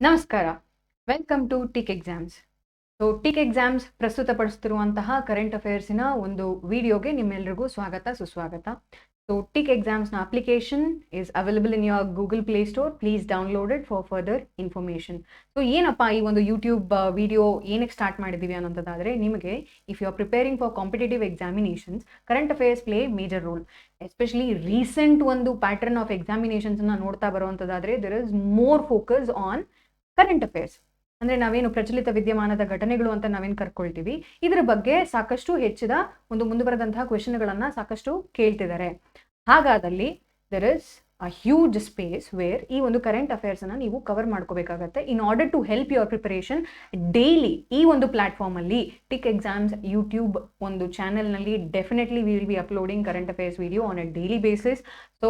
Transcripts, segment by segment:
ನಮಸ್ಕಾರ. Welcome to tick exams. Tick exams ಪ್ರಸ್ತುತಪಡಿಸ್ತಿರುವಂತಹ current ಅಫೇರ್ಸಿನ ಒಂದು ವಿಡಿಯೋಗೆ ನಿಮ್ಮೆಲ್ಲರಿಗೂ ಸ್ವಾಗತ ಸುಸ್ವಾಗತ. ಟಿಕ್ ಎಕ್ಸಾಮ್ಸ್ನ application is available in your Google play store. Please download it for further information. ಏನಪ್ಪ ಈ ಒಂದು ಯೂಟ್ಯೂಬ್ ವಿಡಿಯೋ ಏನಕ್ಕೆ ಸ್ಟಾರ್ಟ್ ಮಾಡಿದ್ದೀವಿ ಅನ್ನೋದಾದರೆ, ನಿಮಗೆ if you are preparing for competitive examinations, current affairs play major role. Especially recent ಒಂದು pattern of ಎಕ್ಸಾಮಿನೇಷನ್ಸ್ನ ನೋಡ್ತಾ ಬರುವಂಥದ್ದಾದರೆ, there is more focus on current affairs. ಅಂದರೆ ನಾವೇನು ಪ್ರಚಲಿತ ವಿದ್ಯಮಾನದ ಘಟನೆಗಳು ಅಂತ ನಾವೇನು ಕರ್ಕೊಳ್ತೀವಿ, ಇದರ ಬಗ್ಗೆ ಸಾಕಷ್ಟು ಹೆಚ್ಚಿದ ಒಂದು ಮುಂದುವರೆದಂತಹ ಕ್ವೆಶನ್ಗಳನ್ನು ಸಾಕಷ್ಟು ಕೇಳ್ತಿದ್ದಾರೆ. ಹಾಗಾದಲ್ಲಿ there is a huge space where ಈ ಒಂದು ಕರೆಂಟ್ ಅಫೇರ್ಸನ್ನು ನೀವು ಕವರ್ ಮಾಡ್ಕೋಬೇಕಾಗತ್ತೆ in order to help your preparation daily. ಈ ಒಂದು ಪ್ಲಾಟ್ಫಾರ್ಮಲ್ಲಿ ಟಿಕ್ ಎಕ್ಸಾಮ್ಸ್ ಯೂಟ್ಯೂಬ್ ಒಂದು ಚಾನೆಲ್ನಲ್ಲಿ definitely we will be uploading current affairs video on a daily basis. So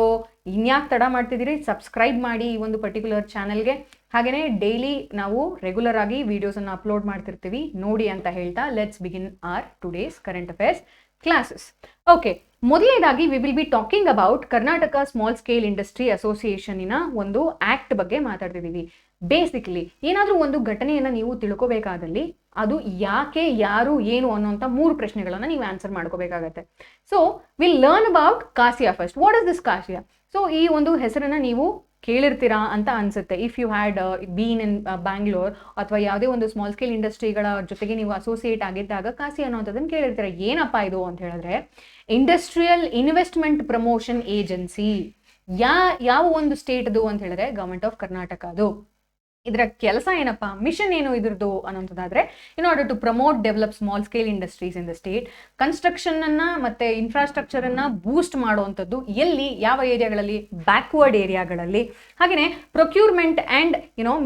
ಇನ್ಯಾಕೆ ತಡ ಮಾಡ್ತಿದ್ದೀರಿ, ಸಬ್ಸ್ಕ್ರೈಬ್ ಮಾಡಿ ಈ ಒಂದು ಪರ್ಟಿಕ್ಯುಲರ್ ಚಾನೆಲ್ಗೆ. ಹಾಗೆಯೇ ಡೈಲಿ ನಾವು ರೆಗ್ಯುಲರ್ ಆಗಿ ವಿಡಿಯೋಸನ್ನು ಅಪ್ಲೋಡ್ ಮಾಡ್ತಿರ್ತೀವಿ, ನೋಡಿ ಅಂತ ಹೇಳ್ತಾ let's begin our today's current affairs classes. Okay, ಮೊದಲನೇದಾಗಿ we will be talking about Karnataka small scale industry ಅಸೋಸಿಯೇಷನಿನ ಒಂದು ಆಕ್ಟ್ ಬಗ್ಗೆ ಮಾತಾಡ್ತಿದ್ದೀವಿ. ಬೇಸಿಕಲಿ ಏನಾದರೂ ಒಂದು ಘಟನೆಯನ್ನು ನೀವು ತಿಳ್ಕೋಬೇಕಾದಲ್ಲಿ ಅದು ಯಾಕೆ, ಯಾರು, ಏನು ಅನ್ನೋಂಥ 3 ಪ್ರಶ್ನೆಗಳನ್ನು ನೀವು ಆನ್ಸರ್ ಮಾಡ್ಕೋಬೇಕಾಗತ್ತೆ. ಸೊ ವಿಲ್ ಲರ್ನ್ ಅಬೌಟ್ ಕಾಸಿಯಾ ಫಸ್ಟ್. ವಾಟ್ ಇಸ್ ದಿಸ್ ಕಾಸಿಯಾ? ಸೊ ಈ ಒಂದು ಹೆಸರನ್ನು ನೀವು ಕೇಳಿರ್ತೀರಾ ಅಂತ ಅನ್ಸುತ್ತೆ. If you had been in Bangalore ಅಥವಾ ಯಾವುದೇ ಒಂದು ಸ್ಮಾಲ್ ಸ್ಕೇಲ್ ಇಂಡಸ್ಟ್ರಿಗಳ ಜೊತೆಗೆ ನೀವು ಅಸೋಸಿಯೇಟ್ ಆಗಿದ್ದಾಗ ಕಾಸಿ ಅನ್ನೋಂಥದ್ದನ್ನು ಕೇಳಿರ್ತೀರ. ಏನಪ್ಪ ಇದು ಅಂತ ಹೇಳಿದ್ರೆ, ಇಂಡಸ್ಟ್ರಿಯಲ್ ಇನ್ವೆಸ್ಟ್ಮೆಂಟ್ ಪ್ರಮೋಷನ್ ಏಜೆನ್ಸಿ. ಯಾವ ಒಂದು ಸ್ಟೇಟ್ದು ಅಂತ ಹೇಳಿದ್ರೆ ಗವರ್ಮೆಂಟ್ ಆಫ್ ಕರ್ನಾಟಕ. ಅದು ಇದರ ಕೆಲಸ ಏನಪ್ಪ, ಮಿಷನ್ ಏನು ಇದ್ರದ್ದು ಅನ್ನೋಂಥದ್ದಾದ್ರೆ, in order to promote develop small scale industries in the state. Construction ಅನ್ನ ಮತ್ತೆ ಇನ್ಫ್ರಾಸ್ಟ್ರಕ್ಚರ್ ಅನ್ನ ಬೂಸ್ಟ್ ಮಾಡುವಂಥದ್ದು ಎಲ್ಲಿ, ಯಾವ ಏರಿಯಾಗಳಲ್ಲಿ, ಬ್ಯಾಕ್ವರ್ಡ್ ಏರಿಯಾಗಳಲ್ಲಿ. ಹಾಗೆಯೇ procurement and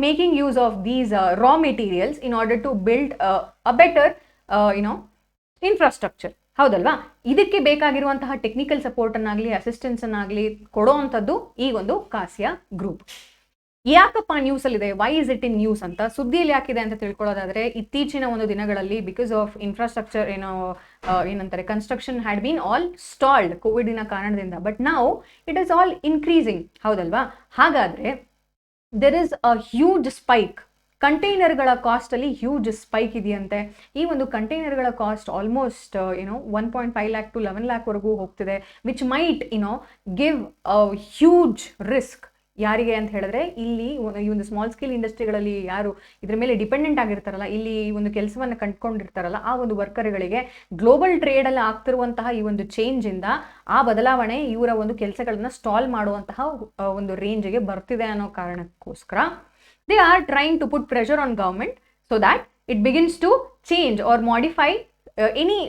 making use of these raw materials in order to build a better infrastructure. ಹೌದಲ್ವಾ? ಇದಕ್ಕೆ ಬೇಕಾಗಿರುವಂತಹ ಟೆಕ್ನಿಕಲ್ ಸಪೋರ್ಟ್ ಅನ್ನಾಗಲಿ ಅಸಿಸ್ಟೆನ್ಸ್ ಅನ್ನಾಗಲಿ ಕೊಡುವಂಥದ್ದು ಈ ಒಂದು ಕಾಸಿಯಾ ಗ್ರೂಪ್. ಯಾಕಪ್ಪ ನ್ಯೂಸ್ ಅಲ್ಲಿದೆ, why is it in news ಅಂತ, ಸುದ್ದಿಯಲ್ಲಿ ಯಾಕಿದೆ ಅಂತ ತಿಳ್ಕೊಳ್ಳೋದಾದ್ರೆ, ಇತ್ತೀಚಿನ ಒಂದು ದಿನಗಳಲ್ಲಿ ಬಿಕಾಸ್ ಆಫ್ ಇನ್ಫ್ರಾಸ್ಟ್ರಕ್ಚರ್ ಏನಂತಾರೆ construction had been all stalled ಕೋವಿಡಿನ ಕಾರಣದಿಂದ. ಬಟ್ ನಾವು ಇಟ್ ಇಸ್ ಆಲ್ ಇನ್ಕ್ರೀಸಿಂಗ್. ಹೌದಲ್ವಾ? ಹಾಗಾದ್ರೆ there is a huge spike. ಕಂಟೈನರ್ಗಳ ಕಾಸ್ಟ್ ಅಲ್ಲಿ ಹ್ಯೂಜ್ ಸ್ಪೈಕ್ ಇದೆಯಂತೆ. ಈ ಒಂದು ಕಂಟೈನರ್ಗಳ cost almost 1.5 lakh to 11 lakh ವರೆಗೂ ಹೋಗ್ತಿದೆ, which might give a huge risk. ಯಾರಿಗೆ ಅಂತ ಹೇಳಿದ್ರೆ, ಇಲ್ಲಿ ಈ ಒಂದು ಸ್ಮಾಲ್ ಸ್ಕೇಲ್ ಇಂಡಸ್ಟ್ರಿಗಳಲ್ಲಿ ಯಾರು ಇದ್ರ ಮೇಲೆ ಡಿಪೆಂಡೆಂಟ್ ಆಗಿರ್ತಾರಲ್ಲ, ಇಲ್ಲಿ ಈ ಒಂದು ಕೆಲಸವನ್ನು ಕಂಡುಕೊಂಡಿರ್ತಾರಲ್ಲ, ಆ ಒಂದು ವರ್ಕರ್ಗಳಿಗೆ ಗ್ಲೋಬಲ್ ಟ್ರೇಡಲ್ಲಿ ಆಗ್ತಿರುವಂತಹ ಈ ಒಂದು ಚೇಂಜಿಂದ ಆ ಬದಲಾವಣೆ ಇವರ ಒಂದು ಕೆಲಸಗಳನ್ನ ಸ್ಟಾಲ್ ಮಾಡುವಂತಹ ಒಂದು ರೇಂಜ್ಗೆ ಬರ್ತಿದೆ ಅನ್ನೋ ಕಾರಣಕ್ಕೋಸ್ಕರ they are trying to put pressure on government so that it begins to change or modify any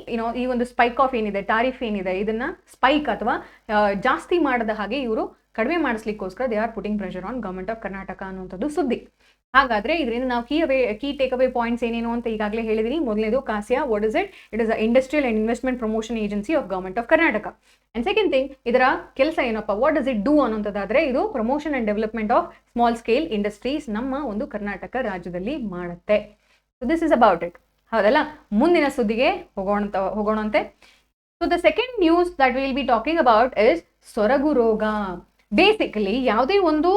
ಈ ಒಂದು ಸ್ಪೈಕ್ ಆಫ್ ಏನಿದೆ, ಟಾರಿಫ್ ಏನಿದೆ, ಇದನ್ನ ಸ್ಪೈಕ್ ಅಥವಾ ಜಾಸ್ತಿ ಮಾಡದ ಹಾಗೆ ಇವರು ಕಡಿಮೆ ಮಾಡಿಸ್ಲಿಕ್ಕೋಸ್ಕರ they are putting pressure on government of Karnataka ಅನ್ನುವಂಥದ್ದು ಸುದ್ದಿ. ಹಾಗಾದ್ರೆ ಇದರಿಂದ ನಾವು ಕೀ ಟೇಕ್ ಅವೇ ಪಾಯಿಂಟ್ಸ್ ಏನೇನು ಅಂತ ಈಗಾಗಲೇ ಹೇಳಿದೀನಿ. ಮೊದಲನೇದು KASSIA, what is it? It is a industrial and investment promotion agency of government of Karnataka. And second thing, ಇದರ ಕೆಲಸ ಏನಪ್ಪ, ವಾಟ್ ಡಸ್ ಇಟ್ ಡೂ ಅನ್ನೋಂಥದ್ದಾದ್ರೆ, ಇದು promotion and development of small scale industries ನಮ್ಮ ಒಂದು ಕರ್ನಾಟಕ ರಾಜ್ಯದಲ್ಲಿ ಮಾಡುತ್ತೆ. So this is about it. ಹೌದಲ್ಲ? ಮುಂದಿನ ಸುದ್ದಿಗೆ ಹೋಗೋಣಂತೆ. So the second news that will be talking about is ಸೊರಗು ರೋಗ. ಬೇಸಿಕಲಿ ಯಾವುದೇ ಒಂದು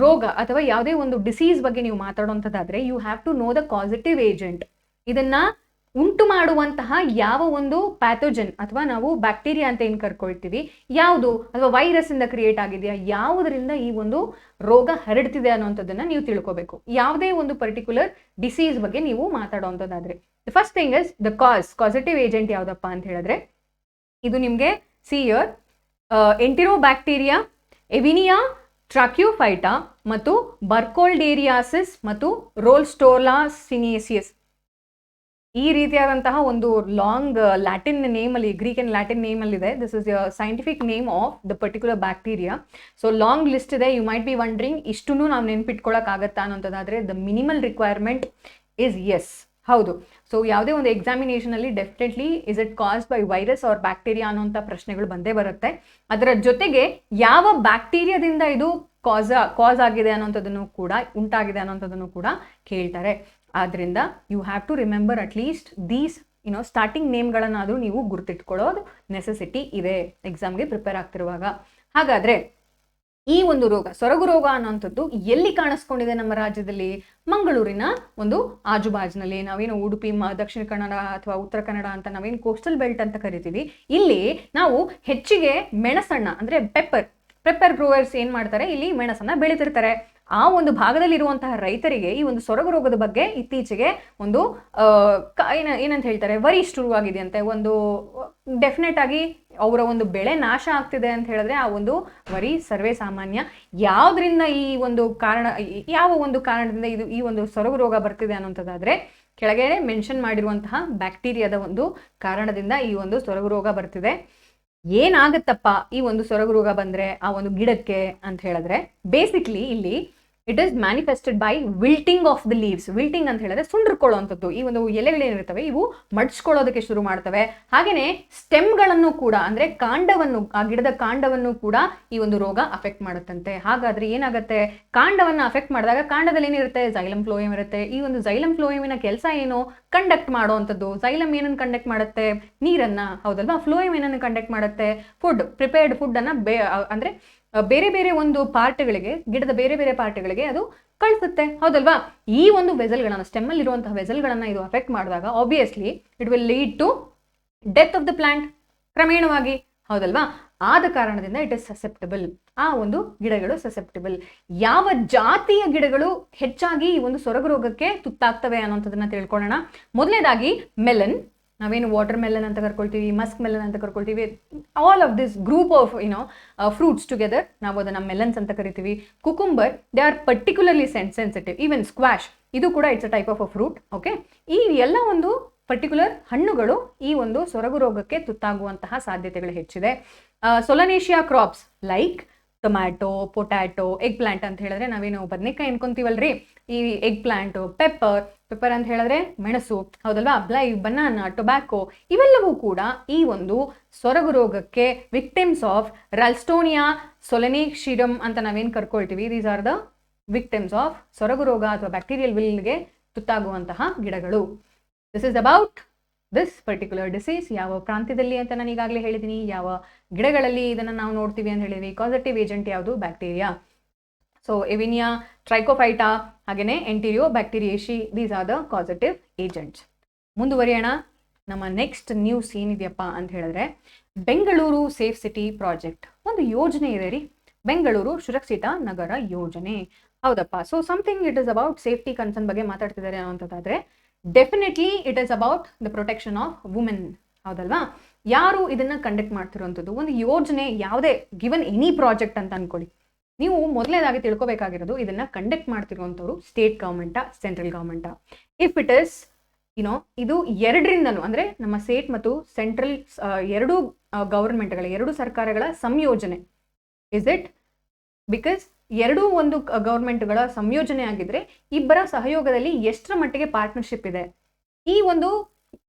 ರೋಗ ಅಥವಾ ಯಾವುದೇ ಒಂದು ಡಿಸೀಸ್ ಬಗ್ಗೆ ನೀವು ಮಾತಾಡುವಂಥದ್ದಾದ್ರೆ, you have to know the causative agent. ಇದನ್ನ ಉಂಟು ಮಾಡುವಂತಹ ಯಾವ ಒಂದು ಪ್ಯಾಥೋಜನ್ ಅಥವಾ ನಾವು ಬ್ಯಾಕ್ಟೀರಿಯಾ ಅಂತ ಏನು ಕರ್ಕೊಳ್ತೀವಿ, ಯಾವುದು, ಅಥವಾ ವೈರಸ್ ಇಂದ ಕ್ರಿಯೇಟ್ ಆಗಿದೆಯಾ, ಯಾವುದರಿಂದ ಈ ಒಂದು ರೋಗ ಹರಡ್ತಿದೆ ಅನ್ನೋಂಥದ್ದನ್ನ ನೀವು ತಿಳ್ಕೋಬೇಕು. ಯಾವುದೇ ಒಂದು ಪರ್ಟಿಕ್ಯುಲರ್ ಡಿಸೀಸ್ ಬಗ್ಗೆ ನೀವು ಮಾತಾಡುವಂಥದ್ದಾದ್ರೆ, the first thing is the causative agent ಯಾವುದಪ್ಪ ಅಂತ ಹೇಳಿದ್ರೆ, ಇದು ನಿಮಗೆ ಸಿಯರ್ ಎಂಟಿರೋಬ್ಯಾಕ್ಟೀರಿಯಾ, ಎವಿನಿಯಾ ಟ್ರಾಕ್ಯೂಫೈಟಾ ಮತ್ತು ಬರ್ಕೋಲ್ಡೇರಿಯಾಸಿಸ್ ಮತ್ತು ರೋಲ್ಸ್ಟೋಲಾಸಿನೇಸಿಯಸ್. ಈ ರೀತಿಯಾದಂತಹ ಒಂದು ಲಾಂಗ್ ಲ್ಯಾಟಿನ್ ನೇಮಲ್ಲಿ, ಗ್ರೀಕ್ ಅಂಡ್ ಲ್ಯಾಟಿನ್ ನೇಮಲ್ಲಿದೆ. This is the scientific name of the particular bacteria. So long list ಇದೆ. ಯು ಮೈಟ್ ಬಿ ವಂಡ್ರಿಂಗ್ ಇಷ್ಟೂ ನಾವು ನೆನ್ಪಿಟ್ಕೊಳ್ಳೋಕ್ಕಾಗತ್ತಾ ಅನ್ನೋಂಥದ್ದಾದ್ರೆ, the minimal requirement is yes. ಹೌದು. ಸೊ ಯಾವುದೇ ಒಂದು ಎಕ್ಸಾಮಿನೇಷನಲ್ಲಿ definitely is it caused by virus or bacteria ಅನ್ನೋಂಥ ಪ್ರಶ್ನೆಗಳು ಬಂದೇ ಬರುತ್ತೆ. ಅದರ ಜೊತೆಗೆ ಯಾವ ಬ್ಯಾಕ್ಟೀರಿಯಾದಿಂದ ಇದು ಕಾಸ್ ಆಗಿದೆ ಅನ್ನೋಂಥದ್ದನ್ನು ಕೂಡ, ಉಂಟಾಗಿದೆ ಅನ್ನೋಂಥದ್ದನ್ನು ಕೂಡ ಕೇಳ್ತಾರೆ. ಆದ್ರಿಂದ you have to remember at least these starting ನೇಮ್ಗಳನ್ನಾದರೂ ನೀವು ಗುರ್ತಿಟ್ಕೊಳ್ಳೋದು ನೆಸೆಸಿಟಿ ಇದೆ ಎಕ್ಸಾಮ್ಗೆ ಪ್ರಿಪೇರ್ ಆಗ್ತಿರುವಾಗ. ಹಾಗಾದ್ರೆ ಈ ಒಂದು ರೋಗ ಸೊರಗು ರೋಗ ಅನ್ನೋಂಥದ್ದು ಎಲ್ಲಿ ಕಾಣಿಸ್ಕೊಂಡಿದೆ ನಮ್ಮ ರಾಜ್ಯದಲ್ಲಿ? ಮಂಗಳೂರಿನ ಒಂದು ಆಜುಬಾಜಿನಲ್ಲಿ, ನಾವೇನು ಉಡುಪಿ, ದಕ್ಷಿಣ ಕನ್ನಡ ಅಥವಾ ಉತ್ತರ ಕನ್ನಡ ಅಂತ ನಾವೇನು ಕೋಸ್ಟಲ್ ಬೆಲ್ಟ್ ಅಂತ ಕರಿತೀವಿ, ಇಲ್ಲಿ ನಾವು ಹೆಚ್ಚಿಗೆ ಮೆಣಸನ್ನ ಅಂದ್ರೆ ಪೆಪ್ಪರ್ ಗ್ರೋವರ್ಸ್ ಏನ್ ಮಾಡ್ತಾರೆ, ಇಲ್ಲಿ ಮೆಣಸನ್ನ ಬೆಳೀತಿರ್ತಾರೆ. ಆ ಒಂದು ಭಾಗದಲ್ಲಿರುವಂತಹ ರೈತರಿಗೆ ಈ ಒಂದು ಸೊರಗು ರೋಗದ ಬಗ್ಗೆ ಇತ್ತೀಚೆಗೆ ಒಂದು ಏನಂತ ಹೇಳ್ತಾರೆ, ವರಿ ಶುರುವಾಗಿದೆಯಂತೆ. ಒಂದು ಡೆಫಿನೆಟ್ ಆಗಿ ಅವರ ಒಂದು ಬೆಳೆ ನಾಶ ಆಗ್ತಿದೆ ಅಂತ ಹೇಳಿದ್ರೆ ಆ ಒಂದು ವರಿ ಸರ್ವೇ ಸಾಮಾನ್ಯ. ಯಾವ್ದ್ರಿಂದ ಈ ಒಂದು ಕಾರಣ, ಯಾವ ಒಂದು ಕಾರಣದಿಂದ ಈ ಒಂದು ಸೊರಗು ರೋಗ ಬರ್ತಿದೆ ಅನ್ನೋಂಥದ್ದಾದ್ರೆ ಕೆಳಗೆ ಮೆನ್ಷನ್ ಮಾಡಿರುವಂತಹ ಬ್ಯಾಕ್ಟೀರಿಯಾದ ಒಂದು ಕಾರಣದಿಂದ ಈ ಒಂದು ಸೊರಗು ರೋಗ ಬರ್ತಿದೆ. ಏನಾಗತ್ತಪ್ಪ ಈ ಒಂದು ಸೊರಗು ರೋಗ ಬಂದ್ರೆ ಆ ಒಂದು ಗಿಡಕ್ಕೆ ಅಂತ ಹೇಳಿದ್ರೆ, ಬೇಸಿಕ್ಲಿ ಇಲ್ಲಿ it is manifested by wilting of the leaves. Wilting ಅಂತ ಹೇಳಿದ್ರೆ ಸುಂಡ್ರಕೊಳ್ಳುವಂಥದ್ದು. ಈ ಒಂದು ಎಲೆಗಳೇನಿರ್ತವೆ ಇವು ಮಡ್ಚ್ಕೊಳ್ಳೋದಕ್ಕೆ ಶುರು ಮಾಡ್ತವೆ. ಹಾಗೇನೆ ಸ್ಟೆಮ್ಗಳನ್ನು ಕೂಡ ಅಂದ್ರೆ ಕಾಂಡವನ್ನು, ಆ ಗಿಡದ ಕಾಂಡವನ್ನು ಕೂಡ ಈ ಒಂದು ರೋಗ ಅಫೆಕ್ಟ್ ಮಾಡುತ್ತಂತೆ. ಹಾಗಾದ್ರೆ ಏನಾಗುತ್ತೆ, ಕಾಂಡವನ್ನ ಅಫೆಕ್ಟ್ ಮಾಡಿದಾಗ ಕಾಂಡದಲ್ಲಿ ಏನಿರುತ್ತೆ, ಜೈಲಮ್ ಫ್ಲೋಯಮ್ ಇರುತ್ತೆ. ಈ ಒಂದು ಜೈಲಮ್ ಫ್ಲೋಯಮಿನ ಕೆಲಸ ಏನು, ಕಂಡಕ್ಟ್ ಮಾಡುವಂಥದ್ದು. ಜೈಲಮ್ ಏನನ್ನು ಕಂಡಕ್ಟ್ ಮಾಡುತ್ತೆ, ನೀರನ್ನ, ಹೌದಲ್ವಾ. ಫ್ಲೋಯಮ್ ಏನನ್ನು ಕಂಡಕ್ಟ್ ಮಾಡುತ್ತೆ, ಪ್ರಿಪೇರ್ಡ್ ಫುಡ್ ಅನ್ನ ಅಂದ್ರೆ ಬೇರೆ ಬೇರೆ ಒಂದು ಪಾರ್ಟ್ಗಳಿಗೆ, ಗಿಡದ ಬೇರೆ ಬೇರೆ ಪಾರ್ಟ್ಗಳಿಗೆ ಅದು ಕಳಿಸುತ್ತೆ, ಹೌದಲ್ವಾ. ಈ ಒಂದು ವೆಸಲ್ಗಳನ್ನ, ಸ್ಟೆಮ್ ಅಲ್ಲಿ ಇರುವಂತಹ ವೆಸಲ್ಗಳನ್ನ ಇದು ಅಫೆಕ್ಟ್ ಮಾಡಿದಾಗ obviously it will lead to death of the plant ಕ್ರಮೇಣವಾಗಿ, ಹೌದಲ್ವಾ. ಆದ ಕಾರಣದಿಂದ ಇಟ್ ಇಸ್ ಸಸೆಪ್ಟಬಲ್. ಆ ಒಂದು ಗಿಡಗಳು ಸಸೆಪ್ಟಬಲ್. ಯಾವ ಜಾತಿಯ ಗಿಡಗಳು ಹೆಚ್ಚಾಗಿ ಈ ಒಂದು ಸೊರಗು ರೋಗಕ್ಕೆ ತುತ್ತಾಗ್ತವೆ ಅನ್ನೋಂಥದ್ದನ್ನ ತಿಳ್ಕೊಳ್ಳೋಣ. ಮೊದಲನೇದಾಗಿ ಮೆಲನ್, ನಾವೇನು ವಾಟರ್ ಮೆಲನ್ ಅಂತ ಕರ್ಕೊಳ್ತೀವಿ, ಮಸ್ಕ್ ಮೆಲನ್ ಅಂತ ಕರ್ಕೊಳ್ತೀವಿ. All of this group of fruits together ನಾವು ಅದನ್ನ ಮೆಲನ್ಸ್ ಅಂತ ಕರಿತೀವಿ. Cucumber, they are particularly sensitive. Even squash, ಇದು ಕೂಡ it's a type of a fruit. Okay, ಈ ಎಲ್ಲ ಒಂದು ಪರ್ಟಿಕ್ಯುಲರ್ ಹಣ್ಣುಗಳು ಈ ಒಂದು ಸೊರಗು ರೋಗಕ್ಕೆ ತುತ್ತಾಗುವಂತಹ ಸಾಧ್ಯತೆಗಳು ಹೆಚ್ಚಿದೆ. Solanaceae crops like tomato, potato, eggplant ಅಂತ ಹೇಳಿದ್ರೆ ನಾವೇನು ಬದನೆಕಾಯಿ ಅನ್ಕೊಂತೀವಲ್ರಿ, ಈ ಎಗ್ ಪ್ಲಾಂಟು, ಪೆಪ್ಪರ್ ಅಂತ ಹೇಳಿದ್ರೆ ಮೆಣಸು, ಹೌದಲ್ವಾ. ಬ್ಲೈವ್, ಬನಾನಾ, ಟೊಬ್ಯಾಕೊ, ಇವೆಲ್ಲವೂ ಕೂಡ ಈ ಒಂದು ಸೊರಗು ರೋಗಕ್ಕೆ ವಿಕ್ಟಿಮ್ಸ್ ಆಫ್ ರಲ್ಸ್ಟೋನಿಯಾ ಸೊಲನೇಶಿಯಮ್ ಅಂತ ನಾವೇನು ಕರ್ಕೊಳ್ತೀವಿ. These are the victims of ಸೊರಗು ರೋಗ ಅಥವಾ ಬ್ಯಾಕ್ಟೀರಿಯಲ್ ವಿಲ್ಗೆ ತುತ್ತಾಗುವಂತಹ ಗಿಡಗಳು. This is about this particular disease. ಯಾವ ಪ್ರಾಂತ್ಯದಲ್ಲಿ ಅಂತ ನಾನು ಈಗಾಗಲೇ ಹೇಳಿದ್ದೀನಿ, ಯಾವ ಗಿಡಗಳಲ್ಲಿ ಇದನ್ನು ನಾವು ನೋಡ್ತೀವಿ ಅಂತ ಹೇಳಿದ್ವಿ. ಕಾಸಟಿವ್ ಏಜೆಂಟ್ ಯಾವುದು, ಬ್ಯಾಕ್ಟೀರಿಯಾ. ಸೊ ಎವಿನಿಯಾ, ಟ್ರೈಕೋಫೈಟಾ, ಹಾಗೆಯೇ ಎಂಟೀರಿಯೋ ಬ್ಯಾಕ್ಟೀರಿಯೇಶಿ, ದೀಸ್ ಆರ್ ದ ಕಾಸಟಿವ್ ಏಜೆಂಟ್ಸ್. ಮುಂದುವರಿಯೋಣ. ನಮ್ಮ ನೆಕ್ಸ್ಟ್ ನ್ಯೂಸ್ ಏನಿದೆಯಪ್ಪ ಅಂತ ಹೇಳಿದ್ರೆ, ಬೆಂಗಳೂರು ಸೇಫ್ ಸಿಟಿ ಪ್ರಾಜೆಕ್ಟ್ ಒಂದು ಯೋಜನೆ ಇದೆ ರೀ, ಬೆಂಗಳೂರು ಸುರಕ್ಷಿತ ನಗರ ಯೋಜನೆ. ಹೌದಪ್ಪ. So something it is about safety concern ಬಗ್ಗೆ ಮಾತಾಡ್ತಿದ್ದಾರೆ ಅನ್ನೋಂಥದ್ದಾದ್ರೆ definitely it is about the protection of women, ಹೌದಲ್ವಾ. ಯಾರು ಇದನ್ನ ಕಂಡಕ್ಟ್ ಮಾಡ್ತಿರುವಂಥದ್ದು ಒಂದು ಯೋಜನೆ, ಯಾವುದೇ ಗಿವನ್ ಎನಿ ಪ್ರಾಜೆಕ್ಟ್ ಅಂತ ಅನ್ಕೊಳ್ಳಿ, ನೀವು ಮೊದಲನೇದಾಗಿ ತಿಳ್ಕೊಬೇಕಾಗಿರೋದು ಇದನ್ನ ಕಂಡಕ್ಟ್ ಮಾಡ್ತಿರುವಂಥವ್ರು ಸ್ಟೇಟ್ ಗೌರ್ಮೆಂಟಾ, ಸೆಂಟ್ರಲ್ ಗೌರ್ಮೆಂಟಾ. ಇಫ್ ಇಟ್ ಇಸ್ ಇದು ಎರಡರಿಂದನೂ ಅಂದ್ರೆ ನಮ್ಮ ಸ್ಟೇಟ್ ಮತ್ತು ಸೆಂಟ್ರಲ್ ಎರಡೂ ಗೌರ್ಮೆಂಟ್ಗಳ, ಎರಡು ಸರ್ಕಾರಗಳ ಸಂಯೋಜನೆ, ಇಸ್ ಇಟ್? ಬಿಕಾಸ್ ಎರಡೂ ಒಂದು ಗೌರ್ಮೆಂಟ್ಗಳ ಸಂಯೋಜನೆ ಆಗಿದ್ರೆ ಇಬ್ಬರ ಸಹಯೋಗದಲ್ಲಿ ಎಷ್ಟರ ಮಟ್ಟಿಗೆ ಪಾರ್ಟ್ನರ್ಶಿಪ್ ಇದೆ, ಈ ಒಂದು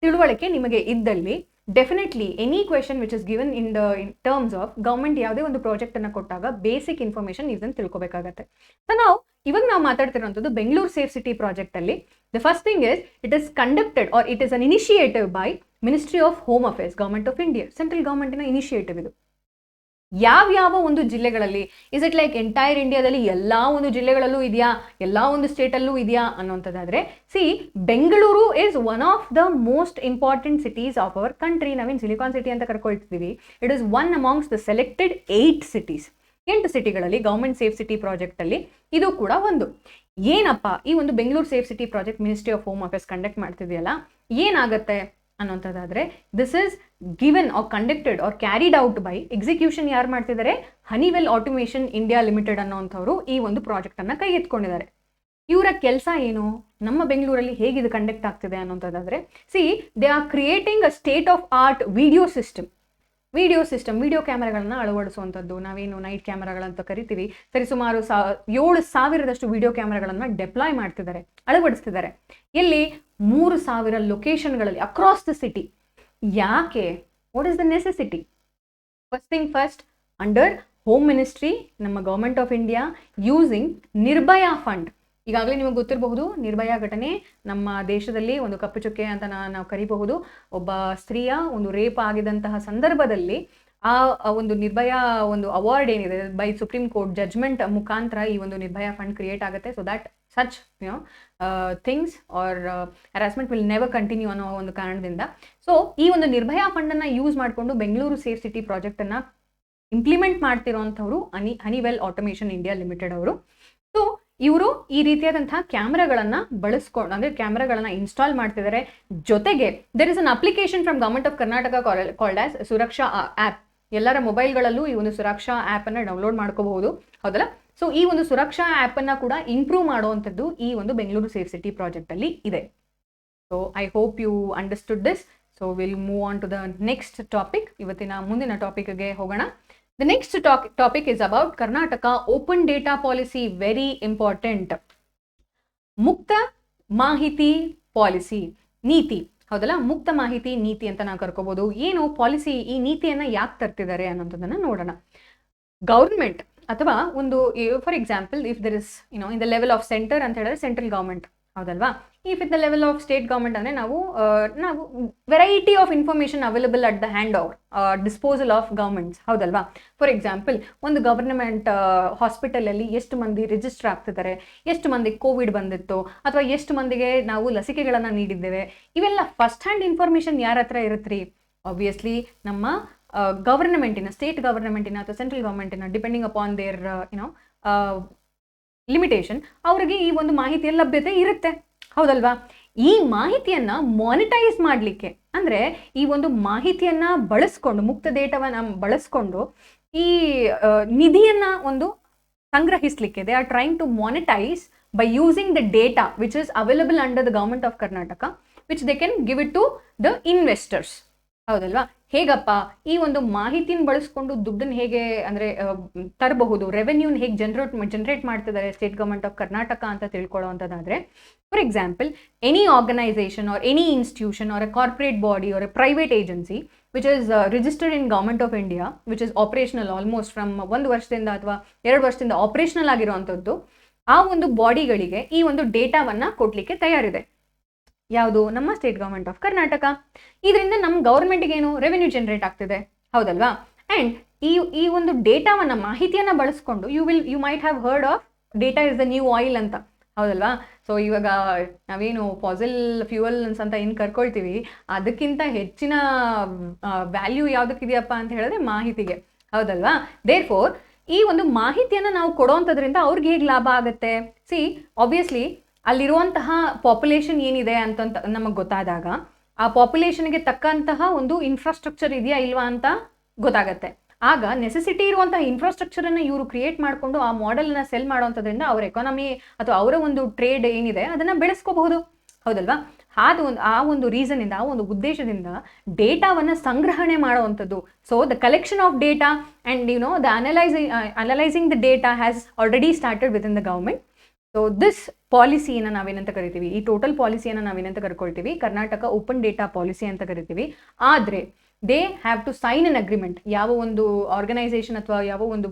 ತಿಳುವಳಿಕೆ ನಿಮಗೆ ಇದ್ದಲ್ಲಿ definitely any question which is given in terms of government ಯಾವುದೇ ಒಂದು ಪ್ರಾಜೆಕ್ಟ್ ಅನ್ನ ಕೊಟ್ಟಾಗ ಬೇಸಿಕ್ ಇನ್ಫಾರ್ಮೇಶನ್ ಇದನ್ನು ತಿಳ್ಕೊಬೇಕಾಗತ್ತೆ. ಸೊ ಇವಾಗ ನಾವು ಮಾತಾಡ್ತಿರುವಂಥದ್ದು ಬೆಂಗಳೂರು ಸೇಫ್ ಸಿಟಿ ಪ್ರಾಜೆಕ್ಟ್ ಅಲ್ಲಿ the first thing is it is conducted or it is an initiative by ministry of home affairs, government of India, central ಗವರ್ಮೆಂಟಿನ ಇನಿಷಿಯೇಟಿವ್ ಇದು. ಯಾವ ಒಂದು ಜಿಲ್ಲೆಗಳಲ್ಲಿ, ಇಸ್ ಇಟ್ ಲೈಕ್ ಎಂಟೈರ್ ಇಂಡಿಯಾದಲ್ಲಿ ಎಲ್ಲಾ ಒಂದು ಜಿಲ್ಲೆಗಳಲ್ಲೂ ಇದೆಯಾ, ಎಲ್ಲಾ ಒಂದು ಸ್ಟೇಟಲ್ಲೂ ಇದೆಯಾ ಅನ್ನೋಂಥದ್ದಾದ್ರೆ, see Bengaluru is one of the most important cities of our country. ನಾವೇನು ಸಿಲಿಕಾನ್ ಸಿಟಿ ಅಂತ ಕರ್ಕೊಳ್ತಿದ್ದೀವಿ, it is one amongst the selected 8 cities. 8 ಸಿಟಿಗಳಲ್ಲಿ ಗವರ್ಮೆಂಟ್ ಸೇಫ್ ಸಿಟಿ ಪ್ರಾಜೆಕ್ಟ್ ಅಲ್ಲಿ ಇದು ಕೂಡ ಒಂದು. ಏನಪ್ಪ ಈ ಒಂದು Bengaluru safe city project ministry of home affairs conduct ಮಾಡ್ತಿದೆಯಲ್ಲ, ಏನಾಗುತ್ತೆ ಅನ್ನೋಂಥದ್ದಾದ್ರೆ, this is given or conducted or carried out by, execution ಯಾರು ಮಾಡ್ತಿದ್ದಾರೆ, ಹನಿವೆಲ್ ಆಟೋಮೇಷನ್ ಇಂಡಿಯಾ ಲಿಮಿಟೆಡ್ ಅನ್ನೋಂಥವ್ರು ಈ ಒಂದು ಪ್ರಾಜೆಕ್ಟ್ ಅನ್ನ ಕೈಗೆತ್ಕೊಂಡಿದ್ದಾರೆ. ಇವರ ಕೆಲಸ ಏನು, ನಮ್ಮ ಬೆಂಗಳೂರಲ್ಲಿ ಹೇಗಿದು ಕಂಡಕ್ಟ್ ಆಗ್ತಿದೆ ಅನ್ನೋಂಥದ್ದಾದ್ರೆ, see they are creating a state of art video system, video ಕ್ಯಾಮೆರಾಗಳನ್ನ ಅಳವಡಿಸುವಂಥದ್ದು. ನಾವೇನು ನೈಟ್ ಕ್ಯಾಮೆರಾಗಳಂತ ಕರಿತೀವಿ, ಸರಿಸುಮಾರು 7,000 ವಿಡಿಯೋ ಕ್ಯಾಮೆರಾಗಳನ್ನ ಡೆಪ್ಲಾಯ್ ಮಾಡ್ತಿದ್ದಾರೆ, ಅಳವಡಿಸ್ತಿದ್ದಾರೆ. ಎಲ್ಲಿ 3,000 ಲೊಕೇಶನ್ಗಳಲ್ಲಿ ಅಕ್ರಾಸ್ ದ ಸಿಟಿ. ಯಾಕೆ? What is the necessity? First thing first, under home ministry, ನಮ್ಮ government of India using Nirbhaya fund. ಈಗಾಗಲೇ ನಿಮಗೆ ಗೊತ್ತಿರಬಹುದು, ನಿರ್ಭಯ ಘಟನೆ ನಮ್ಮ ದೇಶದಲ್ಲಿ ಒಂದು ಕಪ್ಪು ಚುಕ್ಕೆ ಅಂತ ನಾವು ಕರಿಬಹುದು. ಒಬ್ಬ ಸ್ತ್ರೀಯ ಒಂದು ರೇಪ್ ಆಗಿದಂತಹ ಸಂದರ್ಭದಲ್ಲಿ ಆ ಒಂದು ನಿರ್ಭಯ ಒಂದು ಅವಾರ್ಡ್ ಏನಿದೆ ಬೈ ಸುಪ್ರೀಂ ಕೋರ್ಟ್ ಜಡ್ಜ್ಮೆಂಟ್ ಮುಖಾಂತರ ಈ ಒಂದು ನಿರ್ಭಯ ಫಂಡ್ ಕ್ರಿಯೇಟ್ ಆಗುತ್ತೆ. So that such things are harassment will never continue ಅನ್ನೋ ಒಂದು ಕಾರಣದಿಂದ. ಸೊ ಈ ಒಂದು ನಿರ್ಭಯ ಫಂಡನ್ನು ಯೂಸ್ ಮಾಡಿಕೊಂಡು ಬೆಂಗಳೂರು ಸೇಫ್ ಸಿಟಿ ಪ್ರಾಜೆಕ್ಟನ್ನು ಇಂಪ್ಲಿಮೆಂಟ್ ಮಾಡ್ತಿರೋಂಥವ್ರು ಹನಿವೆಲ್ ಆಟೋಮೇಷನ್ ಇಂಡಿಯಾ ಲಿಮಿಟೆಡ್ ಅವರು. ಸೊ ಇವರು ಈ ರೀತಿಯಾದಂತಹ ಕ್ಯಾಮ್ರಾಗಳನ್ನು ಬಳಸ್ಕೊಂಡು ಅಂದರೆ ಕ್ಯಾಮ್ರಾಗಳನ್ನು ಇನ್ಸ್ಟಾಲ್ ಮಾಡ್ತಿದ್ದಾರೆ. ಜೊತೆಗೆ there is an application from government of Karnataka called as Suraksha app. ಎಲ್ಲರ ಮೊಬೈಲ್ಗಳಲ್ಲೂ ಈ ಒಂದು ಸುರಕ್ಷಾ ಆ್ಯಪನ್ನು ಡೌನ್ಲೋಡ್ ಮಾಡ್ಕೋಬಹುದು, ಹೌದಲ್ಲ. ಸೊ ಈ ಒಂದು ಸುರಕ್ಷಾ ಆ್ಯಪನ್ನು ಕೂಡ ಇಂಪ್ರೂವ್ ಮಾಡುವಂಥದ್ದು ಈ ಒಂದು ಬೆಂಗಳೂರು ಸೇಫ್ ಸಿಟಿ ಪ್ರಾಜೆಕ್ಟಲ್ಲಿ ಇದೆ. So I hope you understood this. So will move on to the next topic. ಇವತ್ತಿನ ಮುಂದಿನ ಟಾಪಿಕ್ಗೆ ಹೋಗೋಣ. The next topic is about Karnataka open data policy, very important. ಮುಕ್ತ ಮಾಹಿತಿ ಪಾಲಿಸಿ ನೀತಿ, ಹೌದಲ್ಲ. ಮುಕ್ತ ಮಾಹಿತಿ ನೀತಿ ಅಂತ ನಾವು ಕರ್ಕೋಬಹುದು. ಏನು ಪಾಲಿಸಿ, ಈ ನೀತಿಯನ್ನ ಯಾಕೆ ತರ್ತಿದ್ದಾರೆ ಅನ್ನೋದನ್ನ ನೋಡೋಣ. ಗೌರ್ಮೆಂಟ್ ಅಥವಾ ಒಂದು for example if there is in the level of centre ಅಂತ ಹೇಳಿದ್ರೆ ಸೆಂಟ್ರಲ್ ಗೌರ್ಮೆಂಟ್, ಹೌದಲ್ವಾ. If in the level of state government ಅಂದರೆ ನಾವು variety of information available at the hand over disposal of governments, ಹೌದಲ್ವಾ. For example ಒಂದು government ಹಾಸ್ಪಿಟಲಲ್ಲಿ ಎಷ್ಟು ಮಂದಿ ರಿಜಿಸ್ಟರ್ ಆಗ್ತಿದ್ದಾರೆ, ಎಷ್ಟು ಮಂದಿಗೆ ಕೋವಿಡ್ ಬಂದಿತ್ತು, ಅಥವಾ ಎಷ್ಟು ಮಂದಿಗೆ ನಾವು ಲಸಿಕೆಗಳನ್ನು ನೀಡಿದ್ದೇವೆ, ಇವೆಲ್ಲ ಫಸ್ಟ್ ಹ್ಯಾಂಡ್ ಇನ್ಫಾರ್ಮೇಷನ್ ಯಾರ ಹತ್ರ ಇರುತ್ತ್ರಿ? ಆಬ್ವಿಯಸ್ಲಿ ನಮ್ಮ ಗವರ್ನಮೆಂಟಿನ, ಸ್ಟೇಟ್ ಗವರ್ನಮೆಂಟಿನ ಅಥವಾ ಸೆಂಟ್ರಲ್ ಗವರ್ಮೆಂಟಿನ, ಡಿಪೆಂಡಿಂಗ್ ಅಪಾನ್ ದೇರ್ ಲಿಮಿಟೇಷನ್, ಅವರಿಗೆ ಈ ಒಂದು ಮಾಹಿತಿಯ ಲಭ್ಯತೆ ಇರುತ್ತೆ, ಹೌದಲ್ವಾ. ಈ ಮಾಹಿತಿಯನ್ನ ಮಾನಿಟೈಸ್ ಮಾಡಲಿಕ್ಕೆ ಅಂದರೆ ಈ ಒಂದು ಮಾಹಿತಿಯನ್ನ ಬಳಸ್ಕೊಂಡು, ಮುಕ್ತ ಡೇಟಾವನ್ನ ಬಳಸ್ಕೊಂಡು ಈ ನಿಧಿಯನ್ನ ಒಂದು ಸಂಗ್ರಹಿಸಲಿಕ್ಕೆ they are trying to monetize by using the data which is available under the government of Karnataka which they can give it to the investors, ಹೌದಲ್ವಾ. ಹೇಗಪ್ಪ ಈ ಒಂದು ಮಾಹಿತಿನ ಬಳಸ್ಕೊಂಡು ದುಡ್ಡನ್ನು ಹೇಗೆ ಅಂದರೆ ತರಬಹುದು, ರೆವೆನ್ಯೂನ ಹೇಗೆ ಜನರೇಟ್ ಮಾಡ್ತಿದ್ದಾರೆ ಸ್ಟೇಟ್ ಗವರ್ಮೆಂಟ್ ಆಫ್ ಕರ್ನಾಟಕ ಅಂತ ತಿಳ್ಕೊಳ್ಳೋವಂಥದ್ದಾದರೆ, for example any organisation or any institution or a corporate body or a private agency which is registered in government of India which is operational almost from 1 ವರ್ಷದಿಂದ ಅಥವಾ 2 ವರ್ಷದಿಂದ operational ಆಗಿರುವಂಥದ್ದು, ಆ ಒಂದು ಬಾಡಿಗಳಿಗೆ ಈ ಒಂದು ಡೇಟಾವನ್ನು ಕೊಡಲಿಕ್ಕೆ ತಯಾರಿದೆ. ಯಾವುದು? ನಮ್ಮ ಸ್ಟೇಟ್ ಗವರ್ಮೆಂಟ್ ಆಫ್ ಕರ್ನಾಟಕ. ಇದರಿಂದ ನಮ್ಮ ಗೌರ್ಮೆಂಟ್ಗೆ ಏನು ರೆವೆನ್ಯೂ ಜನರೇಟ್ ಆಗ್ತಿದೆ, ಹೌದಲ್ವಾ. ಆ್ಯಂಡ್ ಈ ಒಂದು ಡೇಟಾವನ್ನು, ಮಾಹಿತಿಯನ್ನು ಬಳಸ್ಕೊಂಡು you might have heard of data is the new oil ಅಂತ, ಹೌದಲ್ವಾ. ಸೊ ಇವಾಗ ನಾವೇನು ಫಾಸಿಲ್ ಫ್ಯೂಯಲ್ಸ್ ಅಂತ ಏನು ಕರ್ಕೊಳ್ತೀವಿ, ಅದಕ್ಕಿಂತ ಹೆಚ್ಚಿನ ವ್ಯಾಲ್ಯೂ ಯಾವುದಕ್ಕಿದೆಯಪ್ಪ ಅಂತ ಹೇಳಿದ್ರೆ ಮಾಹಿತಿಗೆ, ಹೌದಲ್ವಾ. ದೇರ್ ಫೋರ್ ಈ ಒಂದು ಮಾಹಿತಿಯನ್ನು ನಾವು ಕೊಡೋವಂಥದ್ರಿಂದ ಅವ್ರಿಗೆ ಹೇಗೆ ಲಾಭ ಆಗುತ್ತೆ? ಸಿ ಆಬ್ವಿಯಸ್ಲಿ ಅಲ್ಲಿರುವಂತಹ ಪಾಪ್ಯುಲೇಷನ್ ಏನಿದೆ ಅಂತ ನಮಗೆ ಗೊತ್ತಾದಾಗ ಆ ಪಾಪ್ಯುಲೇಷನ್ಗೆ ತಕ್ಕಂತಹ ಒಂದು ಇನ್ಫ್ರಾಸ್ಟ್ರಕ್ಚರ್ ಇದೆಯಾ ಇಲ್ವಾ ಅಂತ ಗೊತ್ತಾಗತ್ತೆ. ಆಗ ನೆಸೆಸಿಟಿ ಇರುವಂತಹ ಇನ್ಫ್ರಾಸ್ಟ್ರಕ್ಚರನ್ನು ಇವರು ಕ್ರಿಯೇಟ್ ಮಾಡಿಕೊಂಡು ಆ ಮಾಡೆಲ್ನ ಸೆಲ್ ಮಾಡೋವಂಥದ್ರಿಂದ ಅವರ ಎಕಾನಮಿ ಅಥವಾ ಅವರ ಒಂದು ಟ್ರೇಡ್ ಏನಿದೆ ಅದನ್ನು ಬೆಳೆಸ್ಕೋಬಹುದು, ಹೌದಲ್ವಾ. ಆ ಒಂದು ರೀಸನಿಂದ, ಆ ಒಂದು ಉದ್ದೇಶದಿಂದ ಡೇಟಾವನ್ನು ಸಂಗ್ರಹಣೆ ಮಾಡುವಂಥದ್ದು. So the collection of data and the analysing the data has already started with in the government. So this ಪಾಲಿಸಿಯನ್ನು ನಾವೇನಂತ ಕರಿತೀವಿ, ಈ ಟೋಟಲ್ ಪಾಲಿಸಿಯನ್ನು ನಾವೇನಂತ ಕರ್ಕೊಳ್ತೀವಿ, ಕರ್ನಾಟಕ ಓಪನ್ ಡೇಟಾ ಪಾಲಿಸಿ ಅಂತ ಕರಿತೀವಿ. ಆದರೆ they have to sign an agreement. ಯಾವ ಒಂದು ಆರ್ಗನೈಸೇಷನ್ ಅಥವಾ ಯಾವ ಒಂದು